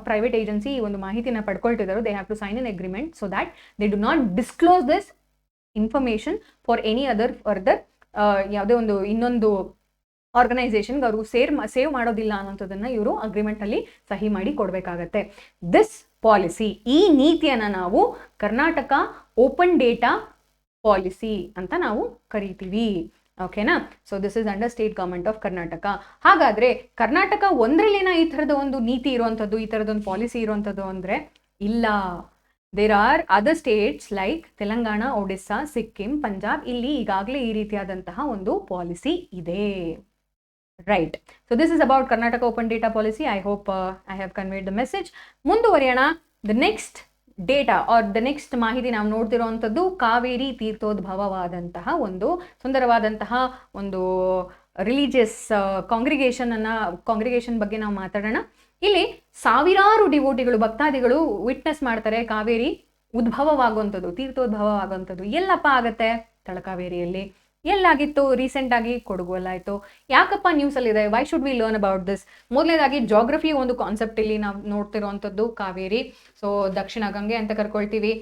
ಪ್ರೈವೇಟ್ ಏಜೆನ್ಸಿ ಈ ಒಂದು ಮಾಹಿತಿನ ಪಡ್ಕೊಳ್ತಿದ್ದಾರೋ they have to sign an agreement so that they do not disclose this information for any further ಯಾವುದೇ ಒಂದು ಇನ್ನೊಂದು ಆರ್ಗನೈಸೇಷನ್ಗೆ ಅವರು ಸೇವ್ ಮಾಡೋದಿಲ್ಲ ಅನ್ನೋಂಥದ್ದನ್ನು ಇವರು ಅಗ್ರಿಮೆಂಟಲ್ಲಿ ಸಹಿ ಮಾಡಿ ಕೊಡಬೇಕಾಗತ್ತೆ. ದಿಸ್ ಪಾಲಿಸಿ, ಈ ನೀತಿಯನ್ನು ನಾವು ಕರ್ನಾಟಕ ಓಪನ್ ಡೇಟಾ ಪಾಲಿಸಿ ಅಂತ ನಾವು ಕರಿತೀವಿ, ಓಕೆನಾ. So this is under state government of Karnataka. ಹಾಗಾದರೆ ಕರ್ನಾಟಕ ಒಂದರಲ್ಲೇನ ಈ ಥರದ ಒಂದು ನೀತಿ ಇರುವಂಥದ್ದು, ಈ ಥರದೊಂದು ಪಾಲಿಸಿ ಇರುವಂಥದ್ದು ಅಂದರೆ ಇಲ್ಲ. There are other states like Telangana, Odisha, Sikkim, Punjab, ಇಲ್ಲಿ ಈಗಾಗಲೇ ಈ ರೀತಿಯಾದಂತಹ ಒಂದು ಪಾಲಿಸಿ ಇದೆ. Right. So this is about Karnataka open data policy. I hope I have conveyed the message. ಮುಂದುವರಿಯೋಣ. The next data or the next ಮಾಹಿತಿ ನಾವು ನೋಡ್ತಿರೋವಂಥದ್ದು ಕಾವೇರಿ ತೀರ್ಥೋದ್ಭವವಾದಂತಹ ಒಂದು ಸುಂದರವಾದಂತಹ ಒಂದು ರಿಲಿಜಿಯಸ್ ಕಾಂಗ್ರಿಗೇಷನ್ ಬಗ್ಗೆ ನಾವು ಮಾತಾಡೋಣ. ಇಲ್ಲಿ ಸಾವಿರಾರು ಡಿವೋಟಿಗಳು, ಭಕ್ತಾದಿಗಳು ವಿಟ್ನೆಸ್ ಮಾಡ್ತಾರೆ ಕಾವೇರಿ ಉದ್ಭವವಾಗುವಂಥದ್ದು, ತೀರ್ಥೋದ್ಭವವಾಗುವಂಥದ್ದು. ಎಲ್ಲಪ್ಪ ಆಗತ್ತೆ? ತಳಕಾವೇರಿಯಲ್ಲಿ. ಎಲ್ಲಾಗಿತ್ತು ರೀಸೆಂಟ್ ಆಗಿ ಕೊಡಗುವಲ್ಲಾಯಿತು. ಯಾಕಪ್ಪ ನ್ಯೂಸಲ್ಲಿದೆ, why should we learn about this? ಮೊದಲನೇದಾಗಿ ಜಾಗ್ರಫಿ ಒಂದು ಕಾನ್ಸೆಪ್ಟ್ ಇಲ್ಲಿ ನಾವು ನೋಡ್ತಿರುವಂಥದ್ದು ಕಾವೇರಿ. ಸೊ ದಕ್ಷಿಣ ಗಂಗೆ ಅಂತ ಕರ್ಕೊಳ್ತೀವಿ.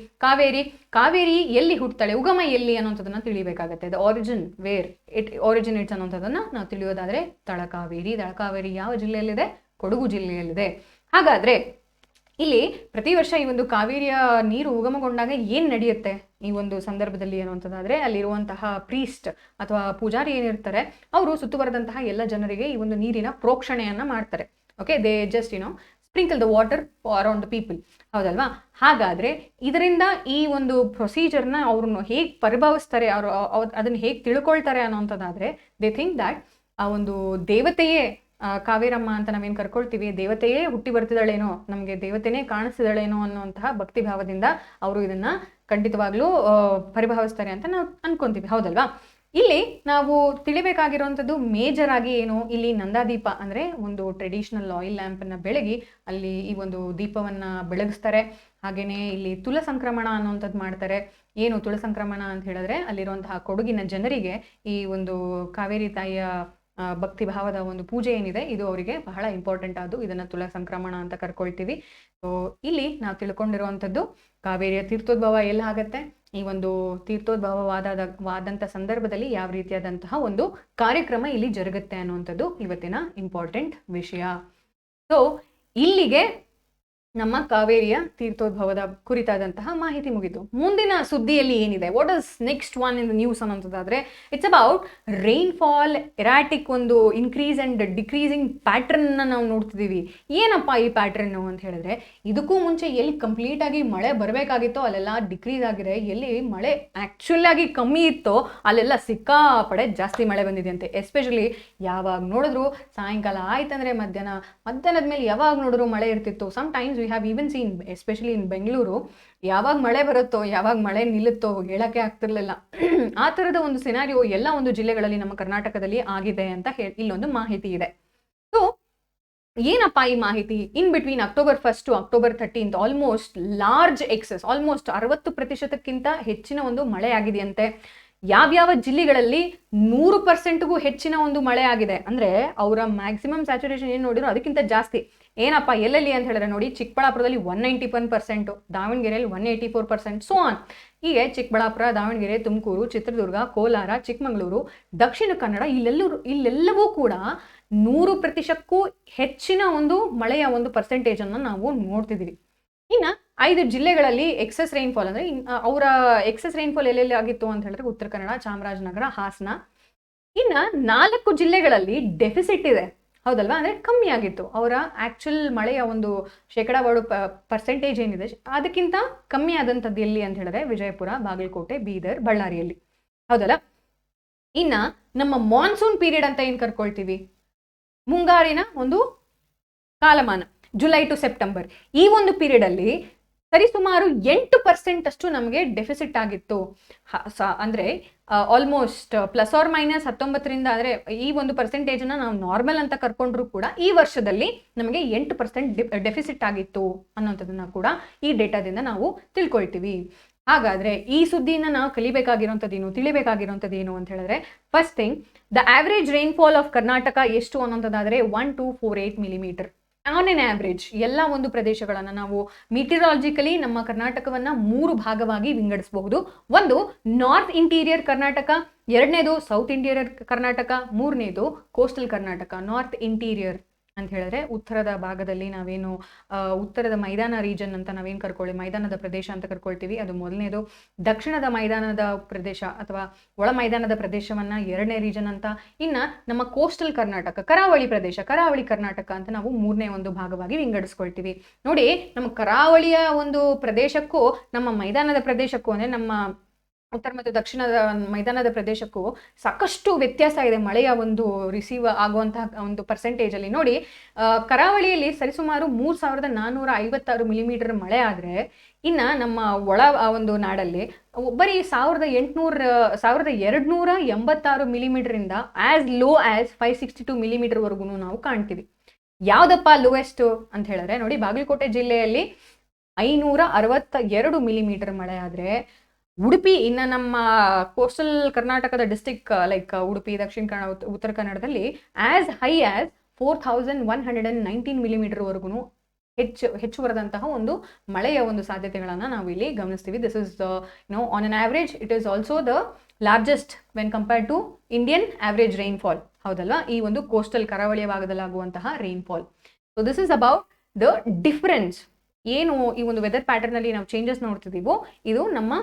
ಕಾವೇರಿ ಎಲ್ಲಿ ಹುಟ್ಟುತ್ತಾಳೆ, ಉಗಮ ಎಲ್ಲಿ ಅನ್ನೋಂಥದ್ದನ್ನ ತಿಳಿಬೇಕಾಗತ್ತೆ. ದ ಆರಿಜಿನ್ ವೇರ್ ಇಟ್ ಆರಿಜಿನೇಟ್ಸ್ ಅನ್ನೋಂಥದ್ದನ್ನ ನಾವು ತಿಳಿಯೋದಾದ್ರೆ ತಳಕಾವೇರಿ ಯಾವ ಜಿಲ್ಲೆಯಲ್ಲಿದೆ? ಕೊಡಗು ಜಿಲ್ಲೆಯಲ್ಲಿದೆ. ಹಾಗಾದ್ರೆ ಇಲ್ಲಿ ಪ್ರತಿ ವರ್ಷ ಈ ಒಂದು ಕಾವೇರಿಯ ನೀರು ಉಗಮಗೊಂಡಾಗ ಏನ್ ನಡೆಯುತ್ತೆ ಈ ಒಂದು ಸಂದರ್ಭದಲ್ಲಿ ಅನ್ನುವಂಥದ್ದಾದ್ರೆ, ಅಲ್ಲಿರುವಂತಹ ಪ್ರೀಸ್ಟ್ ಅಥವಾ ಪೂಜಾರಿ ಏನಿರ್ತಾರೆ ಅವರು ಸುತ್ತುವರೆದಂತಹ ಎಲ್ಲ ಜನರಿಗೆ ಈ ಒಂದು ನೀರಿನ ಪ್ರೋಕ್ಷಣೆಯನ್ನ ಮಾಡ್ತಾರೆ. Okay, they just sprinkle the water around the people, ಹೌದಲ್ವಾ? ಹಾಗಾದ್ರೆ ಇದರಿಂದ ಈ ಒಂದು ಪ್ರೊಸೀಜರ್ನ ಅವ್ರನ್ನ ಹೇಗೆ ಪರಿಭಾವಿಸ್ತಾರೆ, ಅವರು ಅದನ್ನ ಹೇಗೆ ತಿಳ್ಕೊಳ್ತಾರೆ ಅನ್ನೋಂಥದ್ದಾದ್ರೆ, ದೇ ಥಿಂಕ್ ದ್ಯಾಟ್ ಆ ಒಂದು ದೇವತೆಯೇ ಕಾವೇರಮ್ಮ ಅಂತ ನಾವೇನು ಕರ್ಕೊಳ್ತೀವಿ, ದೇವತೆಯೇ ಹುಟ್ಟಿ ಬರ್ತಿದ್ದಾಳೇನೋ, ನಮಗೆ ದೇವತೆನೇ ಕಾಣಿಸ್ತಿದ್ದಾಳೇನೋ ಅನ್ನುವಂತಹ ಭಕ್ತಿ ಭಾವದಿಂದ ಅವರು ಇದನ್ನ ಖಂಡಿತವಾಗ್ಲೂ ಪರಿಭಾವಿಸ್ತಾರೆ ಅಂತ ನಾವು ಅನ್ಕೊಂತೀವಿ, ಹೌದಲ್ವಾ? ಇಲ್ಲಿ ನಾವು ತಿಳಿಬೇಕಾಗಿರುವಂಥದ್ದು ಮೇಜರ್ ಆಗಿ ಏನು, ಇಲ್ಲಿ ನಂದಾದೀಪ ಅಂದ್ರೆ ಒಂದು ಟ್ರೆಡಿಷನಲ್ ಆಯಿಲ್ ಲ್ಯಾಂಪನ್ನು ಬೆಳಗಿ ಅಲ್ಲಿ ಈ ಒಂದು ದೀಪವನ್ನ ಬೆಳಗಿಸ್ತಾರೆ. ಹಾಗೇನೆ ಇಲ್ಲಿ ತುಲ ಸಂಕ್ರಮಣ ಅನ್ನುವಂಥದ್ದು ಮಾಡ್ತಾರೆ. ಏನು ತುಳ ಸಂಕ್ರಮಣ ಅಂತ ಹೇಳಿದ್ರೆ, ಅಲ್ಲಿರುವಂತಹ ಕೊಡಗಿನ ಜನರಿಗೆ ಈ ಒಂದು ಕಾವೇರಿ ತಾಯಿಯ ಭಕ್ತಿ ಭಾವದ ಒಂದು ಪೂಜೆ ಏನಿದೆ ಇದು ಅವರಿಗೆ ಬಹಳ ಇಂಪಾರ್ಟೆಂಟ್ ಆದ್ದು. ಇದನ್ನ ತುಲಾ ಸಂಕ್ರಮಣ ಅಂತ ಕರ್ಕೊಳ್ತೀವಿ. ಸೊ ಇಲ್ಲಿ ನಾವು ತಿಳ್ಕೊಂಡಿರುವಂಥದ್ದು ಕಾವೇರಿಯ ತೀರ್ಥೋದ್ಭವ ಎಲ್ಲ ಆಗತ್ತೆ, ಈ ಒಂದು ತೀರ್ಥೋದ್ಭವವಾದಂಥ ಸಂದರ್ಭದಲ್ಲಿ ಯಾವ ರೀತಿಯಾದಂತಹ ಒಂದು ಕಾರ್ಯಕ್ರಮ ಇಲ್ಲಿ ಜರುಗುತ್ತೆ ಅನ್ನುವಂಥದ್ದು ಇವತ್ತಿನ ಇಂಪಾರ್ಟೆಂಟ್ ವಿಷಯ. ಸೊ ಇಲ್ಲಿಗೆ ನಮ್ಮ ಕಾವೇರಿಯ ತೀರ್ಥೋದ್ಭವದ ಕುರಿತಾದಂತಹ ಮಾಹಿತಿ ಮುಗಿತು. ಮುಂದಿನ ಸುದ್ದಿಯಲ್ಲಿ ಏನಿದೆ, what is next one in the news ಅನ್ನೋದಾದ್ರೆ, ಇಟ್ಸ್ ಅಬೌಟ್ ರೈನ್ಫಾಲ್ ಎರಾಟಿಕ್ ಒಂದು ಇನ್ಕ್ರೀಸ್ ಅಂಡ್ ಡಿಕ್ರೀಸಿಂಗ್ ಪ್ಯಾಟ್ರನ್ನ ನಾವು ನೋಡ್ತಿದ್ದೀವಿ. ಏನಪ್ಪ ಈ ಪ್ಯಾಟ್ರನ್ನು ಅಂತ ಹೇಳಿದ್ರೆ, ಇದಕ್ಕೂ ಮುಂಚೆ ಎಲ್ಲಿ ಕಂಪ್ಲೀಟ್ ಆಗಿ ಮಳೆ ಬರಬೇಕಾಗಿತ್ತೋ ಅಲ್ಲೆಲ್ಲ ಡಿಕ್ರೀಸ್ ಆಗಿದೆ, ಎಲ್ಲಿ ಮಳೆ ಆ್ಯಕ್ಚುಲ್ ಆಗಿ ಕಮ್ಮಿ ಇತ್ತೋ ಅಲ್ಲೆಲ್ಲ ಸಿಕ್ಕಾಪಡೆ ಜಾಸ್ತಿ ಮಳೆ ಬಂದಿದೆಯಂತೆ. ಎಸ್ಪೆಷಲಿ ಯಾವಾಗ ನೋಡಿದ್ರು ಸಾಯಂಕಾಲ ಆಯ್ತಂದ್ರೆ ಮಧ್ಯಾಹ್ನದ ಮೇಲೆ ಯಾವಾಗ ನೋಡಿದ್ರು ಮಳೆ ಇರ್ತಿತ್ತು. Sometimes we have even seen, especially in Bengaluru, ಯಾವಾಗ ಮಳೆ ಬರುತ್ತೋ ಯಾವಾಗ ಮಳೆ ನಿಲ್ಲುತ್ತೋ ಹೇಳಕ್ಕೆ ಆಗ್ತಿರ್ಲಿಲ್ಲ. ಆ ಥರದ ಒಂದು ಸಿನಾರಿಯೋ ಎಲ್ಲ ಒಂದು ಜಿಲ್ಲೆಗಳಲ್ಲಿ ನಮ್ಮ ಕರ್ನಾಟಕದಲ್ಲಿ ಆಗಿದೆ ಅಂತ ಇಲ್ಲೊಂದು ಮಾಹಿತಿ ಇದೆ. ಸೊ ಏನಪ್ಪ ಈ ಮಾಹಿತಿ, in between October 1 to October 13 almost large excess, almost 60%ಕ್ಕಿಂತ ಹೆಚ್ಚಿನ ಒಂದು ಮಳೆ ಆಗಿದೆಯಂತೆ. ಯಾವ್ಯಾವ ಜಿಲ್ಲೆಗಳಲ್ಲಿ 100%ಗೂ ಹೆಚ್ಚಿನ ಒಂದು ಮಳೆ ಆಗಿದೆ ಅಂದ್ರೆ ಅವರ ಮ್ಯಾಕ್ಸಿಮಮ್ ಸ್ಯಾಚುರೇಷನ್ ಏನು ನೋಡಿರೋ ಅದಕ್ಕಿಂತ ಜಾಸ್ತಿ. ಏನಪ್ಪ ಎಲ್ಲೆಲ್ಲಿ ಅಂತ ಹೇಳಿದ್ರೆ ನೋಡಿ, ಚಿಕ್ಕಬಳ್ಳಾಪುರದಲ್ಲಿ 191%, ದಾವಣಗೆರೆಯಲ್ಲಿ 184%, ಸೋ ಆನ್. ಹೀಗೆ ಚಿಕ್ಕಬಳ್ಳಾಪುರ, ದಾವಣಗೆರೆ, ತುಮಕೂರು, ಚಿತ್ರದುರ್ಗ, ಕೋಲಾರ, ಚಿಕ್ಕಮಗಳೂರು, ದಕ್ಷಿಣ ಕನ್ನಡ ಇಲ್ಲೆಲ್ಲವೂ ಕೂಡ 100%ಕ್ಕೂ ಹೆಚ್ಚಿನ ಒಂದು ಮಳೆಯ ಒಂದು ಪರ್ಸೆಂಟೇಜನ್ನು ನಾವು ನೋಡ್ತಿದ್ದೀವಿ. ಇನ್ನು 5 ಜಿಲ್ಲೆಗಳಲ್ಲಿ ಎಕ್ಸೆಸ್ ರೈನ್ಫಾಲ್ ಅಂದ್ರೆ ಅವರ ಎಕ್ಸೆಸ್ ರೈನ್ಫಾಲ್ ಎಲ್ಲೆಲ್ಲಿ ಆಗಿತ್ತು ಅಂತ ಹೇಳಿದ್ರೆ ಉತ್ತರ ಕನ್ನಡ, ಚಾಮರಾಜನಗರ, ಹಾಸನ. ಇನ್ನು 4 ಜಿಲ್ಲೆಗಳಲ್ಲಿ ಡೆಫಿಸಿಟ್ ಇದೆ, ಹೌದಲ್ವಾ? ಅಂದ್ರೆ ಕಮ್ಮಿ ಆಗಿತ್ತು. ಅವರ ಆಕ್ಚುಲ್ ಮಳೆಯ ಒಂದು ಶೇಕಡಾವಾರು ಪರ್ಸೆಂಟೇಜ್ ಏನಿದೆ ಅದಕ್ಕಿಂತ ಕಮ್ಮಿ ಆದಂಥದ್ದು ಎಲ್ಲಿ ಅಂತ ಹೇಳಿದ್ರೆ ವಿಜಯಪುರ, ಬಾಗಲಕೋಟೆ, ಬೀದರ್, ಬಳ್ಳಾರಿಯಲ್ಲಿ, ಹೌದಲ್ಲ? ಇನ್ನ ನಮ್ಮ ಮಾನ್ಸೂನ್ ಪೀರಿಯಡ್ ಅಂತ ಏನ್ ಕರ್ಕೊಳ್ತೀವಿ, ಮುಂಗಾರಿನ ಒಂದು ಕಾಲಮಾನ, ಜುಲೈ ಟು ಸೆಪ್ಟೆಂಬರ್, ಈ ಒಂದು ಪೀರಿಯಡ್ ಅಲ್ಲಿ ಸರಿಸುಮಾರು 8% ಅಷ್ಟು ನಮಗೆ ಡೆಫಿಸಿಟ್ ಆಗಿತ್ತು. ಅಂದ್ರೆ ಆಲ್ಮೋಸ್ಟ್ ±19ರಿಂದ, ಅಂದ್ರೆ ಈ ಒಂದು ಪರ್ಸೆಂಟೇಜನ್ನ ನಾವು ನಾರ್ಮಲ್ ಅಂತ ಕರ್ಕೊಂಡ್ರು ಕೂಡ ಈ ವರ್ಷದಲ್ಲಿ ನಮಗೆ 8% ಡೆಫಿಸಿಟ್ ಆಗಿತ್ತು ಅನ್ನೋಂಥದ್ದನ್ನ ಕೂಡ ಈ ಡೇಟಾದಿಂದ ನಾವು ತಿಳ್ಕೊಳ್ತೀವಿ. ಹಾಗಾದ್ರೆ ಈ ಸುದ್ದಿನ ನಾವು ತಿಳಿಬೇಕಾಗಿರೋಂಥದ್ದೇನು ಅಂತ ಹೇಳಿದ್ರೆ, first thing, the average rainfall of Karnataka ಎಷ್ಟು ಅನ್ನೋಂಥದ್ದಾದ್ರೆ 1248 ಮಿಲಿಮೀಟರ್ ಆನ್ ಎನ್ ಆವರೇಜ್. ಎಲ್ಲ ಒಂದು ಪ್ರದೇಶಗಳನ್ನ ನಾವು ಮೀಟಿರಾಲಜಿಕಲಿ ನಮ್ಮ ಕರ್ನಾಟಕವನ್ನ 3 ಭಾಗವಾಗಿ ವಿಂಗಡಿಸಬಹುದು. ಒಂದು ನಾರ್ತ್ ಇಂಟೀರಿಯರ್ ಕರ್ನಾಟಕ, ಎರಡನೇದು ಸೌತ್ ಇಂಟೀರಿಯರ್ ಕರ್ನಾಟಕ, ಮೂರನೇದು ಕೋಸ್ಟಲ್ ಕರ್ನಾಟಕ. ನಾರ್ತ್ ಇಂಟೀರಿಯರ್ ಅಂತ ಹೇಳಿದ್ರೆ ಉತ್ತರದ ಭಾಗದಲ್ಲಿ ನಾವೇನು ಉತ್ತರದ ಮೈದಾನ ರೀಜನ್ ಅಂತ ನಾವೇನು ಕರ್ಕೊಳ್ಳಿ, ಮೈದಾನದ ಪ್ರದೇಶ ಅಂತ ಕರ್ಕೊಳ್ತೀವಿ, ಅದು ಮೊದಲನೇದು. ದಕ್ಷಿಣದ ಮೈದಾನದ ಪ್ರದೇಶ ಅಥವಾ ಒಳ ಮೈದಾನದ ಪ್ರದೇಶವನ್ನ ಎರಡನೇ ರೀಜನ್ ಅಂತ. ಇನ್ನ ನಮ್ಮ ಕೋಸ್ಟಲ್ ಕರ್ನಾಟಕ, ಕರಾವಳಿ ಪ್ರದೇಶ, ಕರಾವಳಿ ಕರ್ನಾಟಕ ಅಂತ ನಾವು ಮೂರನೇ ಒಂದು ಭಾಗವಾಗಿ ವಿಂಗಡಿಸ್ಕೊಳ್ತೀವಿ. ನೋಡಿ, ನಮ್ಮ ಕರಾವಳಿಯ ಒಂದು ಪ್ರದೇಶಕ್ಕೂ ನಮ್ಮ ಮೈದಾನದ ಪ್ರದೇಶಕ್ಕೂ ಅಂದ್ರೆ ನಮ್ಮ ಉತ್ತರ ಮತ್ತು ದಕ್ಷಿಣದ ಮೈದಾನದ ಪ್ರದೇಶಕ್ಕೂ ಸಾಕಷ್ಟು ವ್ಯತ್ಯಾಸ ಇದೆ ಮಳೆಯ ಒಂದು ರಿಸೀವ್ ಆಗುವಂತಹ ಒಂದು ಪರ್ಸೆಂಟೇಜ್ ಅಲ್ಲಿ. ನೋಡಿ, ಕರಾವಳಿಯಲ್ಲಿ ಸರಿಸುಮಾರು 3456 ಮಿಲಿಮೀಟರ್ ಮಳೆ ಆದ್ರೆ, ಇನ್ನ ನಮ್ಮ ಒಳ ಒಂದು ನಾಡಲ್ಲಿ ಬರೀ 1286 ಮಿಲಿಮೀಟರ್ ಇಂದ ಆಸ್ ಲೋ ಆಸ್ 562 ಮಿಲಿಮೀಟರ್ ವರೆಗೂ ನಾವು ಕಾಣ್ತೀವಿ. ಯಾವ್ದಪ್ಪ ಲೋಯೆಸ್ಟ್ ಅಂತ ಹೇಳಿದ್ರೆ ನೋಡಿ, ಬಾಗಲಕೋಟೆ ಜಿಲ್ಲೆಯಲ್ಲಿ 562 ಮಿಲಿಮೀಟರ್ ಮಳೆ ಆದ್ರೆ, ಉಡುಪಿ, ಇನ್ನು ನಮ್ಮ ಕೋಸ್ಟಲ್ ಕರ್ನಾಟಕದ ಡಿಸ್ಟಿಕ್ ಲೈಕ್ ಉಡುಪಿ, ದಕ್ಷಿಣ ಕನ್ನಡ, ಉತ್ತರ ಕನ್ನಡದಲ್ಲಿ ಆಸ್ ಹೈ ಆಸ್ 4119 ಮಿಲಿಮೀಟರ್ವರೆಗೂ ಹೆಚ್ಚುವರದಂತಹ ಒಂದು ಮಳೆಯ ಒಂದು ಸಾಧ್ಯತೆಗಳನ್ನು ನಾವು ಇಲ್ಲಿ ಗಮನಿಸ್ತೀವಿ. This is on an average it is also the largest when compared to Indian average rainfall, ಹೌದಲ್ವಾ, ಈ ಒಂದು ಕೋಸ್ಟಲ್ ಕರಾವಳಿಯ ಭಾಗದಲ್ಲಾಗುವಂತಹ rainfall. So this is about the difference. ಏನು ಈ ಒಂದು ವೆದರ್ ಪ್ಯಾಟರ್ನ್ ಅಲ್ಲಿ ನಾವು ಚೇಂಜಸ್ ನೋಡ್ತಿದ್ದೀವೋ ಇದು ನಮ್ಮ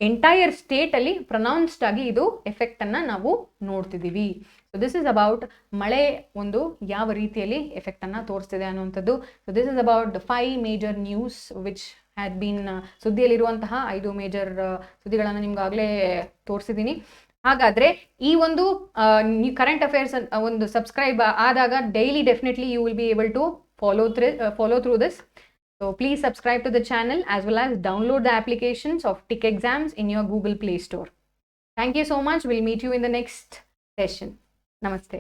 ಎಂಟೈರ್ ಸ್ಟೇಟ್ ಅಲ್ಲಿ ಪ್ರೊನೌನ್ಸ್ಡ್ ಆಗಿ ಇದು ಎಫೆಕ್ಟ್ ಅನ್ನ ನಾವು ನೋಡ್ತಿದ್ದೀವಿ. ಸೊ ದಿಸ್ ಇಸ್ ಅಬೌಟ್ ಮಳೆ ಒಂದು ಯಾವ ರೀತಿಯಲ್ಲಿ ಎಫೆಕ್ಟ್ ಅನ್ನ ತೋರಿಸ್ತಿದೆ ಅನ್ನುವಂಥದ್ದು. So this is about the 5 major news which had been, ಸುದ್ದಿಯಲ್ಲಿರುವಂತಹ 5 ಮೇಜರ್ ಸುದ್ದಿಗಳನ್ನು ನಿಮ್ಗಾಗಲೇ ತೋರಿಸಿದ್ದೀನಿ. ಹಾಗಾದ್ರೆ ಈ ಒಂದು ಕರೆಂಟ್ ಅಫೇರ್ಸ್ ಒಂದು ಸಬ್ಸ್ಕ್ರೈಬ್ ಆದಾಗ daily definitely you will be able to follow through this. So please subscribe to the channel as well as download the applications of TIC Exams in your Google Play Store. Thank you so much. We'll meet you in the next session. Namaste.